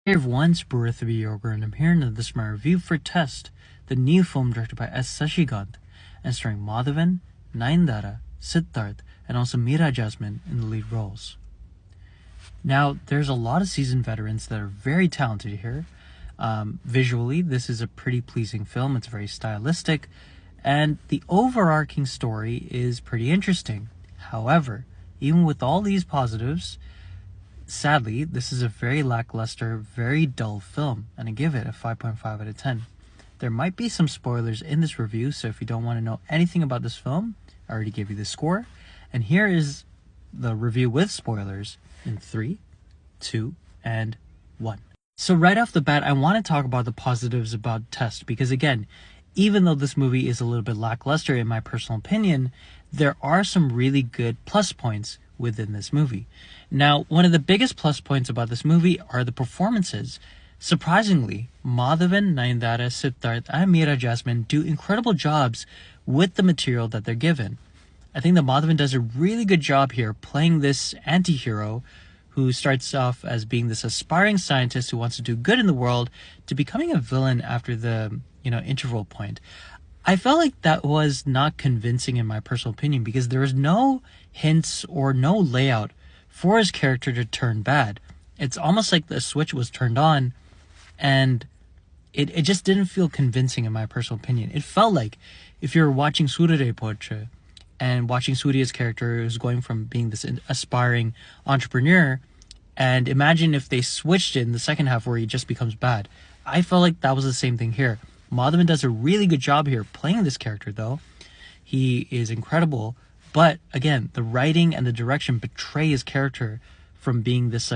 Hey everyone, it's Barithabi Yoga, and I'm here in this my review for Test, the new film directed by S. Sashikant and starring Madhavan, Nayanthara, Siddharth, and also Meera Jasmine in the lead roles. Now, there's a lot of seasoned veterans that are very talented here. Visually, this is a pretty pleasing film. It's very stylistic, and the overarching story is pretty interesting. However, even with all these positives, sadly, this is a very lackluster, very dull film, and I give it a 5.5 out of 10. There might be some spoilers in this review, so if you don't want to know anything about this film, I already gave you the score. And here is the review with spoilers in 3, 2, and 1. So right off the bat, I want to talk about the positives about Test, because again, even though this movie is a little bit lackluster in my personal opinion, there are some really good plus points within this movie. Now, one of the biggest plus points about this movie are the performances. Surprisingly, Madhavan, Nayanthara, Siddharth, and Meera Jasmine do incredible jobs with the material that they're given. I think that Madhavan does a really good job here playing this anti-hero who starts off as being this aspiring scientist who wants to do good in the world to becoming a villain after the, interval point. I felt like that was not convincing in my personal opinion because there was no hints or no layout for his character to turn bad. It's almost like the switch was turned on and it just didn't feel convincing in my personal opinion. It felt like if you're watching Surya Poche and watching Surya's character who's going from being this aspiring entrepreneur, and imagine if they switched it in the second half where he just becomes bad. I felt like that was the same thing here. Madhavan does a really good job here playing this character though. He is incredible, but again, the writing and the direction betray his character from being this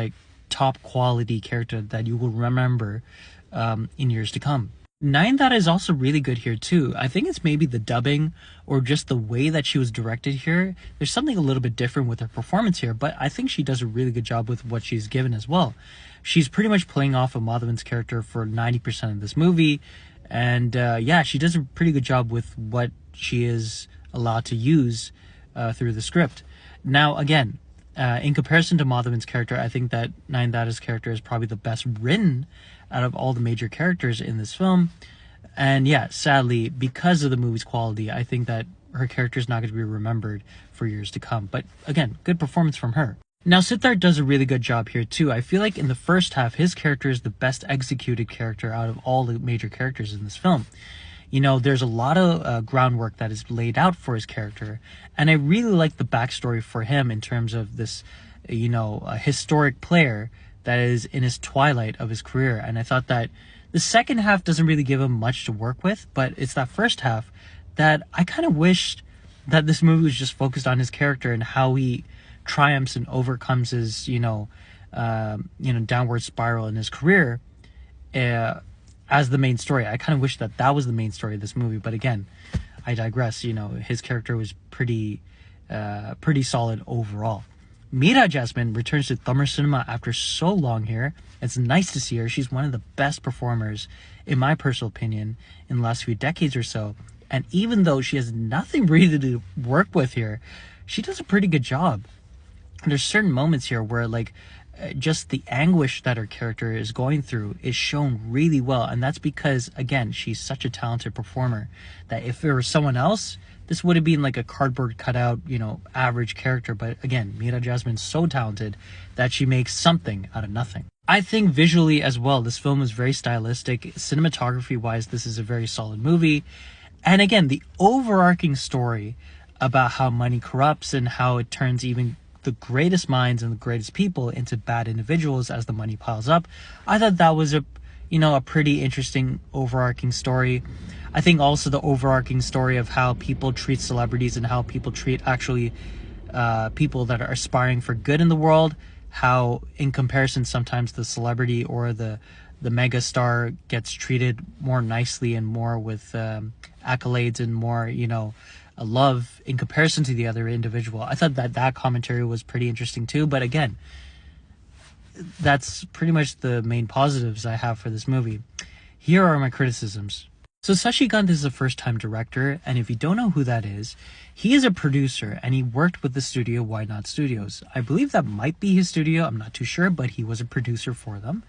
top quality character that you will remember in years to come. Nayanthara is also really good here too. I think it's maybe the dubbing or just the way that she was directed here. There's something a little bit different with her performance here, but I think she does a really good job with what she's given as well. She's pretty much playing off of Madhavan's character for 90% of this movie. And she does a pretty good job with what she is allowed to use through the script. Now, again, in comparison to Madhavan's character, I think that Nayanthara's character is probably the best written out of all the major characters in this film. And sadly, because of the movie's quality, I think that her character is not going to be remembered for years to come. But again, good performance from her. Now, Siddharth does a really good job here too. I feel like in the first half, his character is the best executed character out of all the major characters in this film. There's a lot of groundwork that is laid out for his character, and I really like the backstory for him in terms of this, a historic player that is in his twilight of his career. And I thought that the second half doesn't really give him much to work with, but it's that first half that I kind of wished that this movie was just focused on his character and how he triumphs and overcomes his downward spiral in his career as the main story. I kind of wish that was the main story of this movie, but again, I digress. His character was pretty solid overall. Meera Jasmine returns to Tamil cinema after so long here. It's nice to see her. She's one of the best performers, in my personal opinion, in the last few decades or so. And even though she has nothing really to work with here, she does a pretty good job. There's certain moments here where just the anguish that her character is going through is shown really well, and that's because again, she's such a talented performer that if it were someone else, this would have been like a cardboard cutout, average character. But again, Meera Jasmine's so talented that she makes something out of nothing. I think visually as well, this film is very stylistic. Cinematography wise, this is a very solid movie. And again, the overarching story about how money corrupts and how it turns even the greatest minds and the greatest people into bad individuals as the money piles up. I thought that was a pretty interesting overarching story. I think also the overarching story of how people treat celebrities and how people treat actually people that are aspiring for good in the world, how in comparison sometimes the celebrity or the mega star gets treated more nicely and more with accolades and more love in comparison to the other individual. I thought that commentary was pretty interesting too, but again, that's pretty much the main positives I have for this movie. Here are my criticisms. So Sashikant is a first-time director, and if you don't know who that is, he is a producer and he worked with the studio Why Not Studios. I believe that might be his studio, I'm not too sure, but he was a producer for them.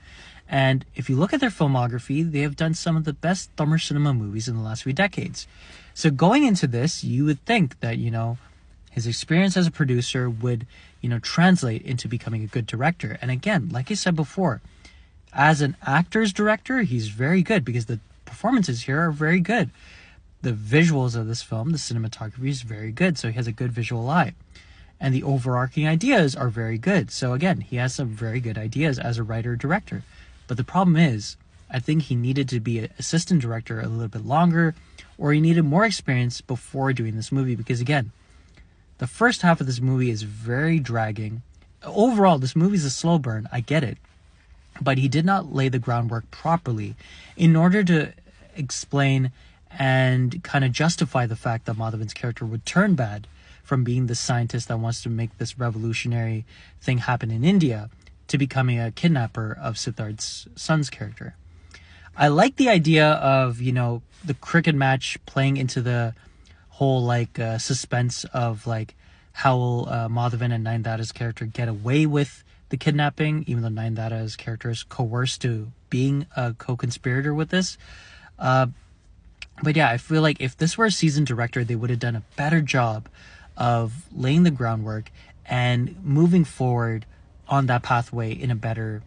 And if you look at their filmography, they have done some of the best Tamil cinema movies in the last few decades. So going into this, you would think that, his experience as a producer would, translate into becoming a good director. And again, like I said before, as an actor's director, he's very good because the performances here are very good. The visuals of this film, the cinematography is very good, so he has a good visual eye. And the overarching ideas are very good. So again, he has some very good ideas as a writer-director. But the problem is, I think he needed to be an assistant director a little bit longer, or he needed more experience before doing this movie, because again, the first half of this movie is very dragging. Overall, this movie is a slow burn, I get it. But he did not lay the groundwork properly in order to explain and kind of justify the fact that Madhavan's character would turn bad from being the scientist that wants to make this revolutionary thing happen in India to becoming a kidnapper of Siddharth's son's character. I like the idea of, the cricket match playing into the whole suspense of how will Madhavan and Nayanthara's character get away with the kidnapping, even though Nayanthara's character is coerced to being a co-conspirator with this. But yeah, I feel like if this were a seasoned director, they would have done a better job of laying the groundwork and moving forward on that pathway in a better,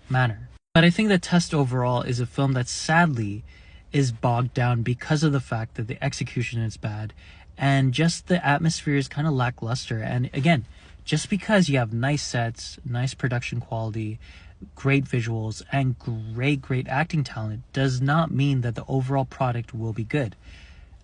manner. But I think that Test overall is a film that sadly is bogged down because of the fact that the execution is bad and just the atmosphere is kind of lackluster. And again, just because you have nice sets, nice production quality, great visuals, and great acting talent does not mean that the overall product will be good.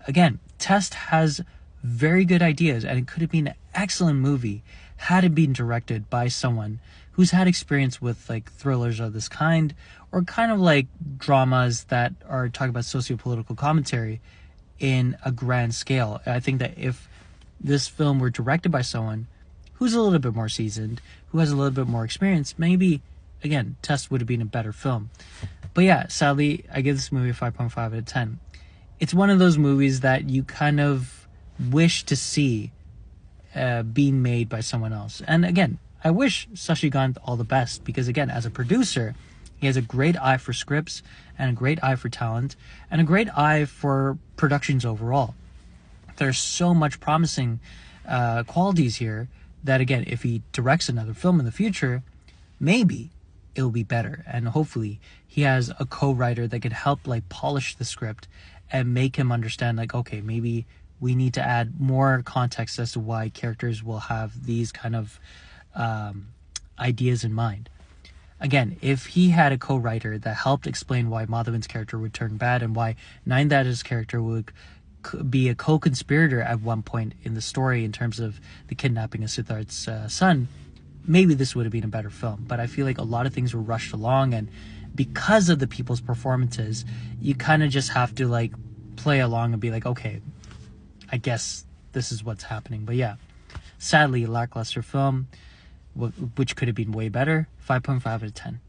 Again, Test has very good ideas, and it could have been an excellent movie had it been directed by someone who's had experience with thrillers of this kind, or kind of dramas that are talking about socio-political commentary in a grand scale. I think that if this film were directed by someone who's a little bit more seasoned, who has a little bit more experience, maybe, again, Test would have been a better film. But yeah, sadly, I give this movie a 5.5 out of 10. It's one of those movies that you kind of wish to see being made by someone else. And again, I wish Sashigant all the best, because again, as a producer, he has a great eye for scripts and a great eye for talent and a great eye for productions overall. There's so much promising qualities here that, again, if he directs another film in the future, maybe it'll be better. And hopefully he has a co-writer that could help polish the script and make him understand okay, maybe we need to add more context as to why characters will have these kind of ideas in mind. Again, if he had a co-writer that helped explain why Madhavan's character would turn bad and why Nayanthara's character would be a co-conspirator at one point in the story in terms of the kidnapping of Siddharth's son, maybe this would have been a better film. But I feel like a lot of things were rushed along, and because of the people's performances, you kind of just have to play along and be okay, I guess this is what's happening. But yeah, sadly, a lackluster film, which could have been way better. 5.5 out of 10.